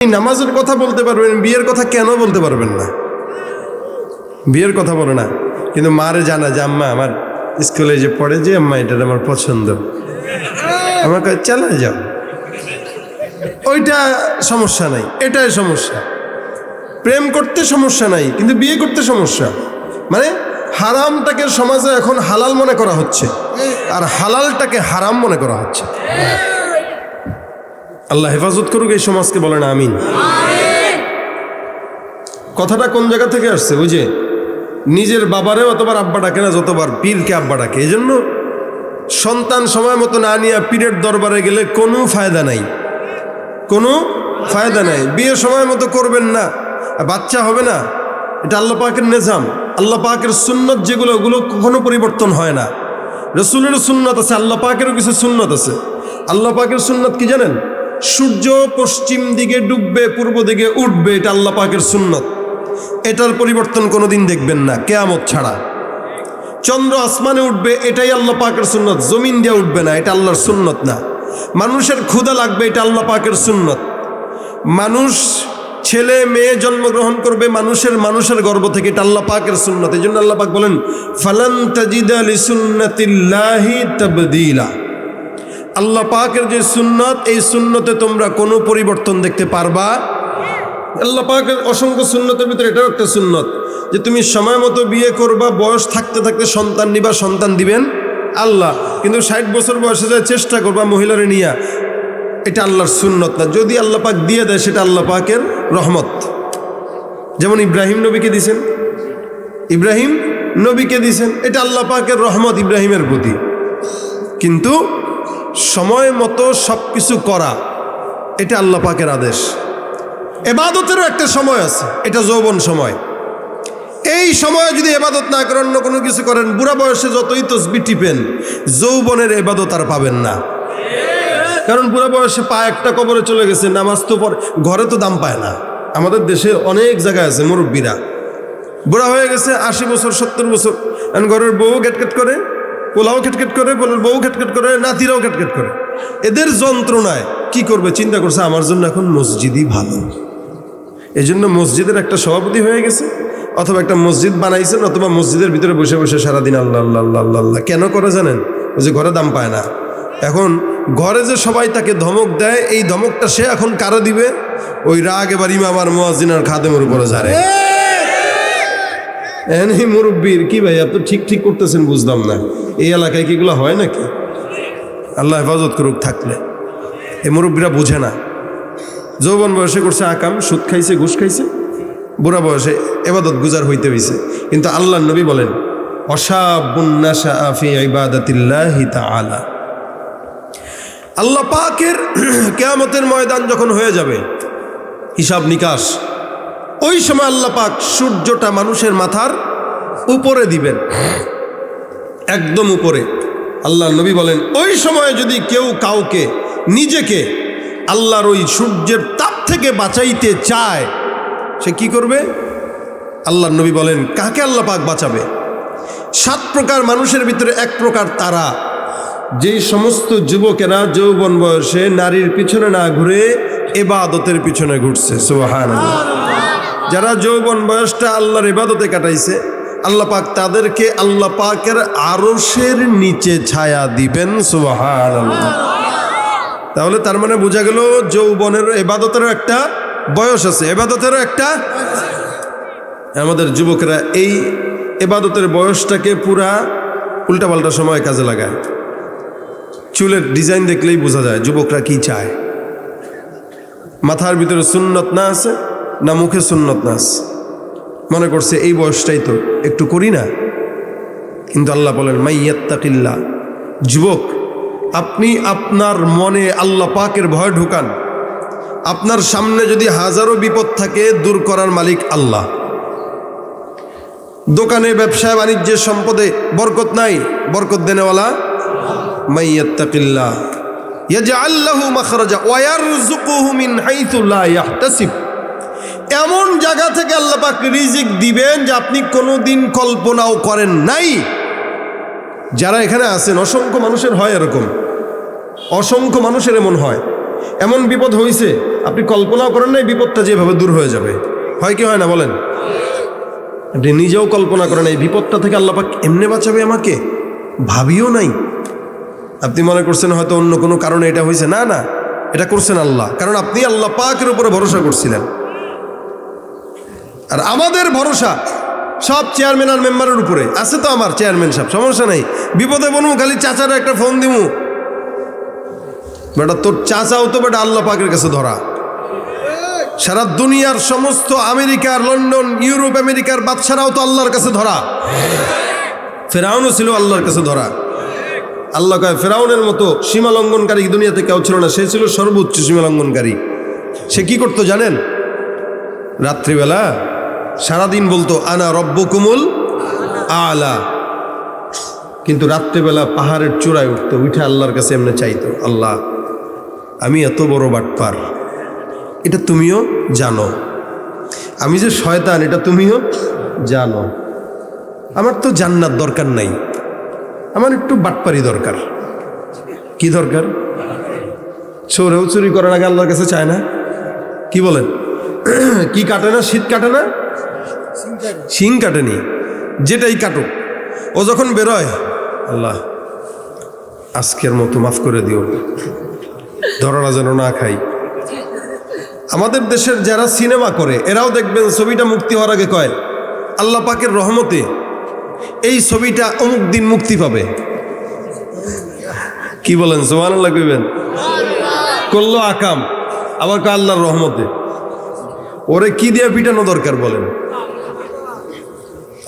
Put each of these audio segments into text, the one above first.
নামাজের কথা বলতে পারবেন, বিয়ের কথা কেন বলতে পারবেন না? বিয়ের কথা বলে না, কিন্তু মারে জানা যে আম্মা আমার স্কুলে যে পড়ে যে আম্মা এটা আমার পছন্দ, আমাকে চালিয়ে যাও, ওইটা সমস্যা নাই, এটাই সমস্যা। প্রেম করতে সমস্যা নাই, কিন্তু বিয়ে করতে সমস্যা। মানে হারামটাকে সমাজে এখন হালাল মনে করা হচ্ছে, আর হালালটাকে হারাম মনে করা হচ্ছে। আল্লাহ হেফাজত করুক এই সমাজকে, বলেন আমিন। কথাটা কোন জায়গা থেকে আসছে? ওই যে নিজের বাবারে অতবার আব্বা ডাকে না যতবার পীরকে আব্বা ডাকে। এই জন্য সন্তান সময় মতো না নিয়ে পীরের দরবারে গেলে কোনো ফায়দা নাই, কোনো ফায়দা নাই। বিয়ে সময় মতো করবেন না, বাচ্চা হবে না। এটা আল্লাহ পাকের নিজাম, আল্লাহ পাকের সুন্নত, যেগুলো ওগুলো কখনো পরিবর্তন হয় না। রসুলের সুন্নত আছে, আল্লাহ পাকেরও কিছু সুন্নত আছে। আল্লাহ পাকের সুন্নত কি জানেন? সূর্য পশ্চিম দিকে ডুববে, পূর্ব দিকে উঠবে, এটা আল্লাহ পাকের সুন্নত। এটার পরিবর্তন কোনোদিন দেখবেন না কিয়ামত ছাড়া। চন্দ্র আসমানে উঠবে, এটাই আল্লাহ পাকের সুন্নত, জমিন দিয়ে উঠবে না, এটা আল্লাহর সুন্নত না। মানুষের ক্ষুধা লাগবে, এটা আল্লাহ পাকের সুন্নত। মানুষ ছেলে মেয়ে জন্মগ্রহণ করবে মানুষের গর্ভ থেকে, এটা আল্লাহ পাকের সুন্নত। এই জন্য আল্লাহ পাক বলেন ফালান তাজিদা লিসুন্নাতিল্লাহি তাবদীলা। আল্লাহ পাকের যে সুন্নত, এই সুন্নতে তোমরা কোনো পরিবর্তন দেখতে পারবা। আল্লাহ পাকের অসংখ্য সুন্নতের ভিতরে এটাও একটা সুন্নত যে তুমি সময় মতো বিয়ে করবা, বয়স থাকতে থাকতে সন্তান নিবা, সন্তান দিবেন আল্লাহ। কিন্তু 60 বছর বয়সে যায় চেষ্টা করবা মহিলারে নিয়া, এটা আল্লাহর সুন্নত না। যদি আল্লাহ পাক দিয়ে দেয় সেটা আল্লাহ পাকের রহমত। যেমন ইব্রাহিম নবীকে দিয়েছেন, ইব্রাহিম নবীকে দিয়েছেন, এটা আল্লাহ পাকের রহমত ইব্রাহিমের প্রতি। কিন্তু সময় মতো সব কিছু করা, এটা আল্লাহ পাকের আদেশ। এবাদতেরও একটা সময় আছে, এটা যৌবন সময়। এই সময়ে যদি এবাদত না করেন, অন্য কোনো কিছু করেন, বুড়া বয়সে যতই তসবিহ টিপেন, যৌবনের এবাদত আর পাবেন না। কারণ বুড়া বয়সে পা একটা কবরে চলে গেছে, নামাজ তো পড়ে, ঘরে তো দাম পায় না। আমাদের দেশে অনেক জায়গায় আছে মুরব্বীরা বুড়া হয়ে গেছে, 80 বছর 70 বছর, ঘরের বউ ঘেটঘেট করে, পোলাও খেটখেট করে, পোলার বউ খেটখেট করে, নাতিরাও খেটখেট করে। এদের যন্ত্রণায় কি করবে চিন্তা করছে, আমার জন্য এখন মসজিদই ভালো। এই জন্য মসজিদের একটা সভাপতি হয়ে গেছে, অথবা একটা মসজিদ বানাইছেন, অথবা মসজিদের ভিতরে বসে বসে সারাদিন আল্লাহ আল্লাহ আল্লাহ আল্লাহ আল্লাহ। কেন করে জানেন? ওই যে ঘরে দাম পায় না। এখন ঘরে যে সবাই তাকে ধমক দেয়, এই ধমকটা সে এখন কারো দিবে? ওই রাগ এবার ইমাম আর মুয়াজ্জিন আর খাদেমের উপরে ঝাড়ে। এই মুরব্বীর কি ভাই, আপনি ঠিক করতেছেন বুঝলাম না, এই এলাকায় কি এগুলো হয় নাকি? আল্লাহ হেফাজত করুক। থাকলে এই মুরব্বীরা বুঝে না, যৌবন বয়সে করছে আকাম, সুদ খাইছে, ঘুষ খাইছে, বুড়া বয়সে এবাদত গুজার হইতে হইছে। কিন্তু আল্লাহ নবী বলেন অশাবুন নাশাআ ফি ইবাদাতিল্লাহি তাআলা। আল্লাহ পাকের কিয়ামতের ময়দান যখন হয়ে যাবে, হিসাব নিকাশ, ওই সময় আল্লাহ পাক সূর্যটা মানুষের মাথার উপরে দিবেন, একদম উপরে। আল্লাহ নবী বলেন ওই সময় যদি কেউ কাউকে নিজেকে আল্লাহর ওই সূর্যের তাপ থেকে বাঁচাইতে চায়, সে কি করবে? আল্লাহ নবী বলেন কাকে আল্লাহ পাক বাঁচাবে? 7 প্রকার মানুষের ভিতরে 1 প্রকার তারা, যেই সমস্ত যুবকেরা যৌবন বয়সে নারীর পিছনে না ঘুরে ইবাদতের পিছনে ঘুরছে। সুবহানাল্লাহ। যারা যৌবন বয়সটা আল্লাহর ইবাদতে কাটাইছে, আল্লাহ পাক তাদেরকে আল্লাহ পাকের আরশের নিচে ছায়া দিবেন। সুবহানাল্লাহ। তাহলে তার মানে বোঝা গেল যৌবনের ইবাদতেরও একটা বয়স আছে, ইবাদতেরও একটা। আমাদের যুবকেরা এই ইবাদতের বয়সটাকে পুরা উল্টাপাল্টা সময় কাজে লাগায়। চুলের ডিজাইন দেখলেই বোঝা যায় যুবকরা কি চায়। মাথার ভিতরে সুন্নত না আছে, না মুখে সুন্নত না আছে, মনে করছে এই বয়সটাই তো একটু করি না। কিন্তু আল্লাহ বলেন মাইয়াত্তাকিল্লাহ, যুবক আপনি আপনার মনে আল্লাহ পাকের ভয় ঢুকান। আপনার সামনে যদি হাজারো বিপদ থাকে, দূর করার মালিক আল্লাহ। দোকানে, ব্যবসায়, বাণিজ্যে, সম্পদে বরকত নাই, বরকত দেনেওয়ালা মাইয়াত্তাকিল্লাহ ইয়াজআল লাহু মাখরাজা ওয়া ইয়ারযুকুহু মিন হাইথু লা ইয়াহতাসিব। এমন জায়গা থেকে আল্লাহ পাক রিজিক দিবেন যে আপনি কোনোদিন কল্পনাও করেন নাই। যারা এখানে আছেন, অসংখ্য মানুষের হয় এরকম, অসংখ্য মানুষের এমন হয় এমন বিপদ হয়েছে আপনি কল্পনাও করেন না এই বিপদটা যেভাবে দূর হয়ে যাবে। হয় কি হয় না বলেন? আপনি নিজেও কল্পনা করেন এই বিপদটা থেকে আল্লাহ পাক এমনি বাঁচাবে আমাকে, ভাবিও নাই। আপনি মনে করছেন হয়তো অন্য কোনো কারণে এটা হয়েছে, না না, এটা করছেন আল্লাহ, কারণ আপনি আল্লাহ পাকের উপরে ভরসা করছিলেন। আর আমাদের ভরসা সব চেয়ারম্যান আর মেম্বারের উপরে আছে। তো আমার চেয়ারম্যান সাহেব, সমস্যা নাই, বিপদে বনু খালি চাচার একটা ফোন দিমু, বেটা তোর চাচাও তো বেটা আল্লাহ পাকের কাছে ধরা। সারা দুনিয়ার সমস্ত আমেরিকার, লন্ডন, ইউরোপ, আমেরিকার বাদশারাও তো আল্লাহর কাছে ধরা। ফেরাউনও ছিল আল্লাহর কাছে ধরা। আল্লাহ কয় ফেরাউনের মতো সীমা লঙ্ঘনকারী দুনিয়াতে কেউ ছিল না, সে ছিল সর্বোচ্চ সীমা লঙ্ঘনকারী। সে কি করতো জানেন? রাত্রিবেলা সারাদিন বলতো আনা রব্বুকুমুল আলা, কিন্তু রাত্রিবেলা পাহাড়ের চূড়ায় উঠতো, উঠে আল্লাহর কাছে এমনি চাইতো, আল্লাহ আমি এত বড় বাটপার, এটা তুমিও জানো, আমি যে শয়তান এটা তুমিও জানো, আমার তো জান্নাত দরকার নাই, আমার একটু বাটপারি দরকার। কি দরকার? চোরেও চুরি করার আগে আল্লাহর কাছে চায় না? কি বলেন? কি কাটে না? শীত কাটে না? শিং কাটেনি, যেটাই কাটুক, ও যখন বেরোয়, আল্লাহ আজকের মতো মাফ করে দিও, ধরাটা যেন না খাই। আমাদের দেশের যারা সিনেমা করে এরাও দেখবেন ছবিটা মুক্তি হওয়ার আগে কয় আল্লাহ পাকের রহমতে এই ছবিটা অমুক দিন মুক্তি পাবে। কি বলেন? সুবহানাল্লাহ কইবেন? করলো আকাম, আবার কয় আল্লাহর রহমতে। ওরে কি দিয়ে পিটানো দরকার বলেন?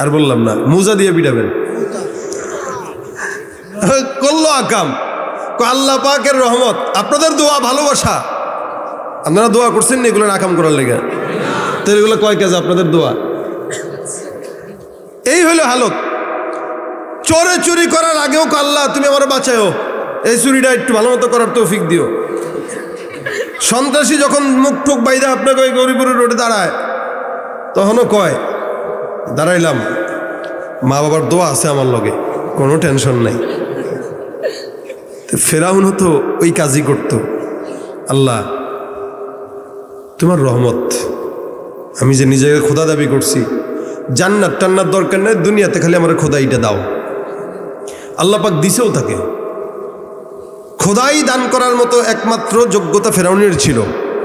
আর বললাম না, মুজা দিয়ে পিটাবেন। করলো আকাম, আল্লাহ পাকের রহমত, আপনাদের দোয়া ভালোবাসা, আপনারা দোয়া করছেন না এগুলো আকাম করার লেগে, তো এগুলো কয় কাজ আপনাদের দোয়া। এই হইল হালত। চোরে চুরি করার আগেও আল্লাহ তুমি আমার বাঁচাও, এই চুরিটা একটু ভালো মতো করার তৌফিক দিও। সন্ত্রাসী যখন মুখ টুক বাইদা আপনাকে ওই গরিপুরের রোডে দাঁড়ায়, তখনও কয় দাঁড়াইলাম, মা বাবার দোয়া আছে আমার লগে, কোনো টেনশন নাই। ফেরাউন তো ওই কাজই করতো, আল্লাহ তোমার রহমত, আমি যে নিজেকে খোদা দাবি করছি, জান্নাত টান্নার দরকার নেই, দুনিয়াতে খালি আমার খোদাইটা দাও। আল্লাহ পাক দিছেও তাকে। খোদাই দান করার মতো একমাত্র যোগ্যতা ফেরাউনের ছিল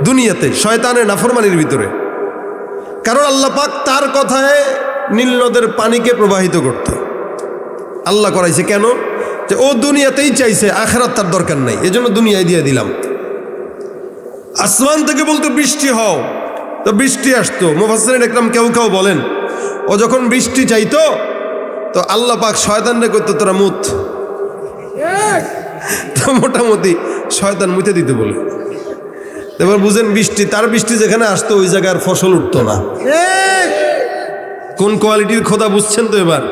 দুনিয়াতে, শয়তানের নাফরমানির ভিতরে। কারণ আল্লাহ পাক তার কথায় নীল নদের পানিকে প্রবাহিত করত। আল্লাহ করাইছে কেন? যে ও দুনিয়াতেই চাইছে, আখিরাত তার দরকার নাই, এজন্য দুনিয়ায় দিয়ে দিলাম। আসমান থেকে বলতো বৃষ্টি হও, তো বৃষ্টি আসতো। মুফাসসিরিন একরাম কেউ কেউ বলেন ও যখন বৃষ্টি চাইতো তো আল্লাহ পাক শয়তানরে করতো তোরা মুত, তো মোটামুটি শয়তান মুতে দিতে বলে। এবার বুঝেন বৃষ্টি, তার বৃষ্টি যেখানে আসতো ওই জায়গার ফসল উঠতো না। কোন কোয়ালিটির খোদা বুঝছেন তো এবার?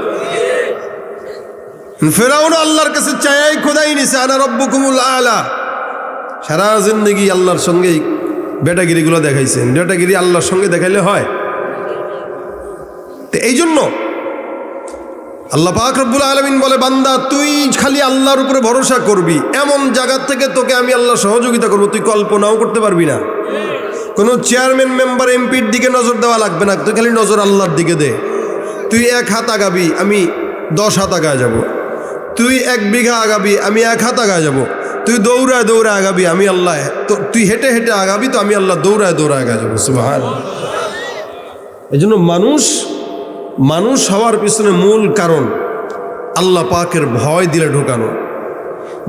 ফেরাউন আল্লাহর কাছে চাই খোদাই নিছে, আনা রব্বুকুমুল আলা। সারা জিন্দেগি আল্লাহর সঙ্গে বেটাগিরিগুলো দেখাইছেন। বেটাগিরি আল্লাহর সঙ্গে দেখাইলে হয়? তো এই জন্য আল্লাহ পাক রব্বুল আলামিন বলে, বান্দা তুই খালি আল্লাহর উপরে ভরসা করবি, এমন জায়গা থেকে তোকে আমি আল্লাহ সহযোগিতা করবো তুই কল্পনাও করতে পারবি না। কোনো চেয়ারম্যান, মেম্বার, এমপির দিকে নজর দেওয়া লাগবে না, তুই খালি নজর আল্লাহর দিকে দে। তুই 1 হাত আগাবি, আমি 10 হাত আগায় যাব। তুই 1 বিঘা আগাবি, আমি 1 হাত আগায় যাব। তুই দৌড়ায় দৌড়ায় আগাবি, আমি আল্লাহ, তো তুই হেঁটে হেঁটে আগাবি, তো আমি আল্লাহ দৌড়ায় দৌড়ায় আগায় যাবো। সুবহানাল্লাহ। এই জন্য মানুষ হওয়ার পিছনে মূল কারণ আল্লাহ পাকের ভয় দিলে ঢোকানো।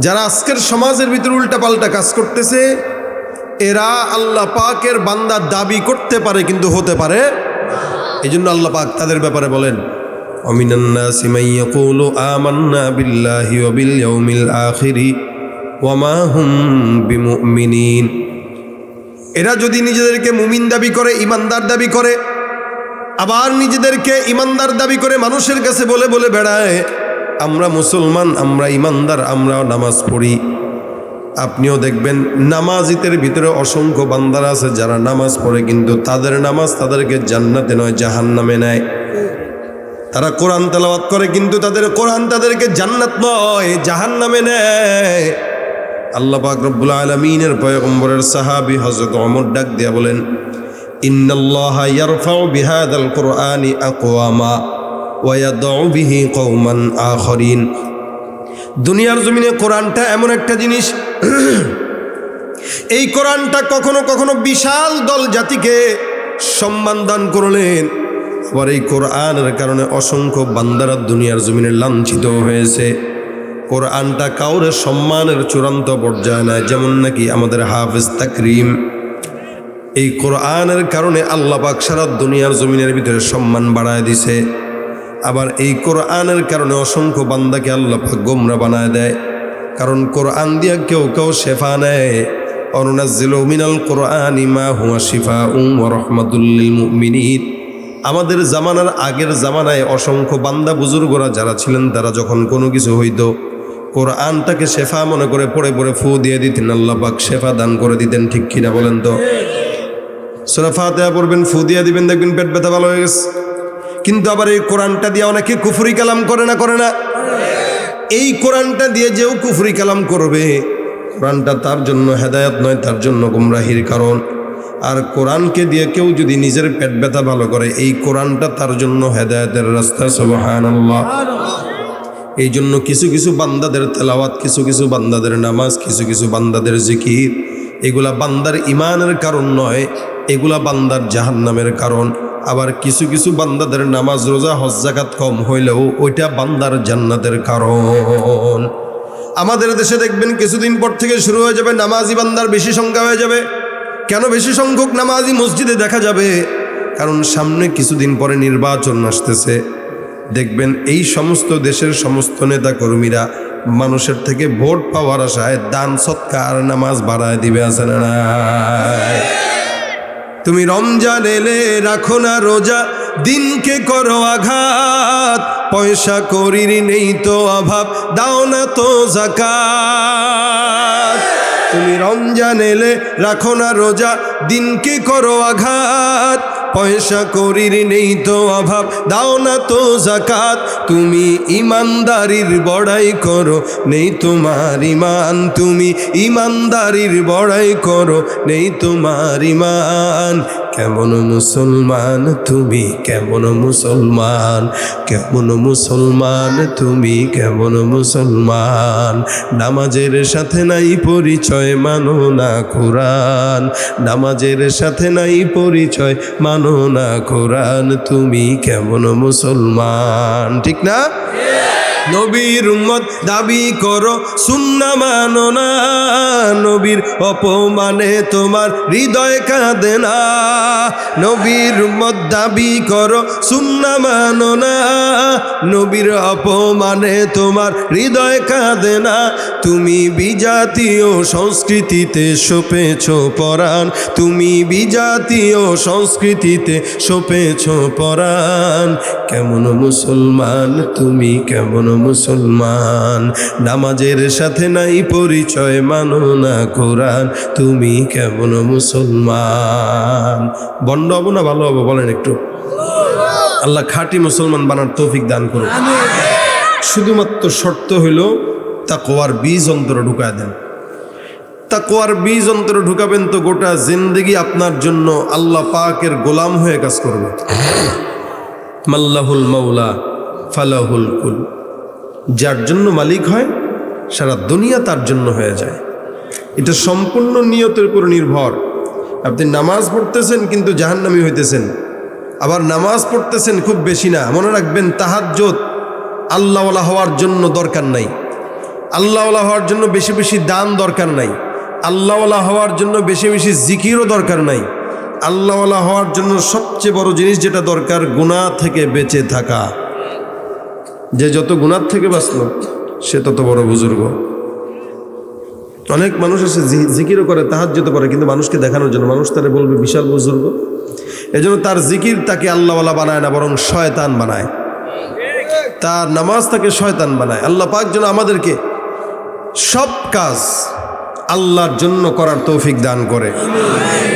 যারা আজকের সমাজের ভিতরে উল্টাপাল্টা কাজ করতেছে, এরা আল্লাহ পাকের বান্দা দাবি করতে পারে কিন্তু হতে পারে। এই জন্য আল্লাহ পাক তাদের ব্যাপারে বলেন, ওয়ামিনান নাসি মান ইয়াকুলু আমান্না বিল্লাহি ওয়া বিল ইয়াউমিল আখিরি ওয়া মা হুম বিমুমিনিন। এরা যদি নিজেদেরকে মুমিন দাবি করে, ইমানদার দাবি করে, আবার নিজেদেরকে ইমানদার দাবি করে মানুষের কাছে বলে বলে বেড়ায় আমরা মুসলমান, আমরা ইমানদার, আমরা নামাজ পড়ি। আপনিও দেখবেন নামাজিদের ভিতরে অসংখ্য বান্দারা আছে যারা নামাজ পড়ে, কিন্তু তাদের নামাজ তাদেরকে জান্নাতে নয় জাহান্নামে নেয়। তারা কোরআন তেলাওয়াত করে, কিন্তু তাদের কোরআন তাদেরকে জান্নাত নয় জাহান্নামে নেয়। আল্লাহ পাক রব্বুল আলামিনের পয়গম্বরের সাহাবী হযরত ওমর ডাক দিয়া বলেন, ইন্নাল্লাহা ইয়ারফাউ বিহাদাল কুরআনি আকওয়ামা ওয়া ইয়াদউ বিহি কওমান আখরিন। দুনিয়ার জমিনে কোরআনটা এমন একটা জিনিস, এই কোরআনটা কখনো কখনো বিশাল দল জাতিকে সম্মান দান করলেন, আবার এই কোরআনের কারণে অসংখ্য বান্দারা দুনিয়ার জমিনে লাঞ্ছিত হয়েছে। কোরআনটা কাউরে সম্মানের চূড়ান্ত পর্যায়ে নেয়, যেমন নাকি আমাদের হাফেজ তাকরিম। এই কোরআনের কারণে আল্লাহ পাক সারা দুনিয়ার জমিনের ভিতরে সম্মান বাড়ায় দিছে। আবার এই কোরআনের কারণে অসংখ্য বান্দাকে আল্লাহ পাক গোমরা বানায় দেয়, কারণ কোরআন দিয়া কেউ কেউ শেফা নেয়। অনুনাজ্জিলু মিনাল কোরআনি মা হুয়া শিফাউন ওয়া রাহমাতুল লিল মুমিনিন। আমাদের জামানার আগের জামানায় অসংখ্য বান্দা বুজুর্গরা যারা ছিলেন, তারা যখন কোনো কিছু হইতো কোরআনটাকে শেফা মনে করে পড়ে পড়ে ফু দিয়ে দিতেন, আল্লাহ পাক শেফা দান করে দিতেন। ঠিক কিনা বলেন তো? সূরা ফাতিহা পড়বেন, ফু দিয়ে দিবেন, দেখবেন পেট ব্যথা ভালো হয়ে গেছে। কিন্তু আবার এই কোরআনটা দিয়ে অনেকে কুফরি কালাম করে না? করে না? এই কোরআনটা দিয়ে যেও কুফরি কালাম করবে, কোরআনটা তার জন্য হেদায়েত নয়, তার জন্য গুমরাহির কারণ। আর কোরআনকে দিয়ে কেউ যদি নিজের পেট ব্যথা ভালো করে, এই কোরআনটা তার জন্য হেদায়েতের রাস্তা। সুবহানাল্লাহ। এই জন্য কিছু কিছু বান্দাদের তেলাওয়াত, কিছু কিছু বান্দাদের নামাজ, কিছু কিছু বান্দাদের জিকির, এগুলা বান্দার ইমানের কারণ নয়, এগুলা বান্দার জাহান্নামের কারণ। আবার কিছু কিছু বান্দাদের নামাজ, রোজা, হজ, যাকাত কম হইলেও ওইটা বান্দার জান্নাতের কারণ। আমাদের দেশে দেখবেন কিছুদিন পর থেকে শুরু হয়ে যাবে নামাজি বান্দার বেশি সংখ্যা হয়ে যাবে। কেন বেশি সংখ্যক নামাজি মসজিদে দেখা যাবে? কারণ সামনে কিছুদিন পরে নির্বাচন আসতেছে। দেখবেন এই সমস্ত দেশের সমস্ত নেতা কর্মীরা মানুষের থেকে ভোট পাওয়ার আশায় দান সৎকার নামাজ বাড়ায় দিবে। আছে না নাই? তুমি রমজান এলে রাখো না রোজা, দিনকে করো আঘাত, পয়সা করির নেই তো অভাব, দাও না তো যাকাত। তুমি রমজান এলে রাখো না রোজা, দিনকে করো আঘাত, পয়সা করির নেই তো অভাব, দাও না তো যাকাত। তুমি ইমানদারির বড়াই করো, নেই তোমার ইমান, তুমি ইমানদারির বড়াই করো, নেই তোমার ইমান। কেমন মুসলমান তুমি, কেমন মুসলমান, কেমন মুসলমান তুমি, কেমন মুসলমান। নামাজের সাথে নাই পরিচয়, মানো না কোরআন, নামাজের সাথে নাই পরিচয়, মানো না কোরআন। তুমি কেমন মুসলমান? ঠিক না? নবীর উম্মত দাবি করো, সুন্নাহ মানো না, নবীর অপমানে তোমার হৃদয় কাঁদে না। নবীর উম্মত দাবি করো, সুন্নাহ মানো না, নবীর অপমানে তোমার হৃদয় কাঁদে না। তুমি বিজাতীয় সংস্কৃতিতে সপেছ পরাণ, তুমি বিজাতীয় সংস্কৃতিতে সপেছ পরাণ। কেমন মুসলমান তুমি, কেমন মুসলমান। নামাজের সাথে নাই পরিচয়, মানো না কোরআন। তুমি কেমন মুসলমান? বন্ড হবো না ভালো হবো বলেন একটু? আল্লাহ খাঁটি মুসলমান বানার তৌফিক দান করুন। শুধুমাত্র শর্ত হইল তাকওয়ার বীজ অন্তরে ঢুকায় দেন। তাকওয়ার বীজ অন্তরে ঢুকাবেন তো গোটা জিন্দেগি আপনার জন্য আল্লাহ পাকের গোলাম হয়ে কাজ করবে। মাল্লাহুল মাওলা ফালাহুল কুল। যার জন্য মালিক হয় সারা দুনিয়া তার জন্য হয়ে যায়। এটা সম্পূর্ণ নিয়তের উপর নির্ভর। আপনি নামাজ পড়তেছেন কিন্তু জাহান্নামী হইতেছেন, আবার নামাজ পড়তেছেন খুব বেশি না। মনে রাখবেন তাহাজ্জুদ আল্লাহওয়ালা হওয়ার জন্য দরকার নাই, আল্লাহওয়ালা হওয়ার জন্য বেশি বেশি দান দরকার নাই, আল্লাহওয়ালা হওয়ার জন্য বেশি বেশি জিকিরও দরকার নাই। আল্লাহওয়ালা হওয়ার জন্য সবচেয়ে বড় জিনিস যেটা দরকার, গুনাহ থেকে বেঁচে থাকা। যে যত গুনাহ থেকে বাঁচল সে তত বড় বুজুর্গ। অনেক মানুষ আছে জিকিরও করে, তাহাজ্জুদও করে, কিন্তু মানুষকে দেখানোর জন্য, মানুষ তারে বলবে বিশাল বুজুর্গ। এজন্য তার জিকির তাকে আল্লাহওয়ালা বানায় না, বরং শয়তান বানায়। তার নামাজ তাকে শয়তান বানায়। আল্লাহ পাক যেন আমাদেরকে সব কাজ আল্লাহর জন্য করার তৌফিক দান করে।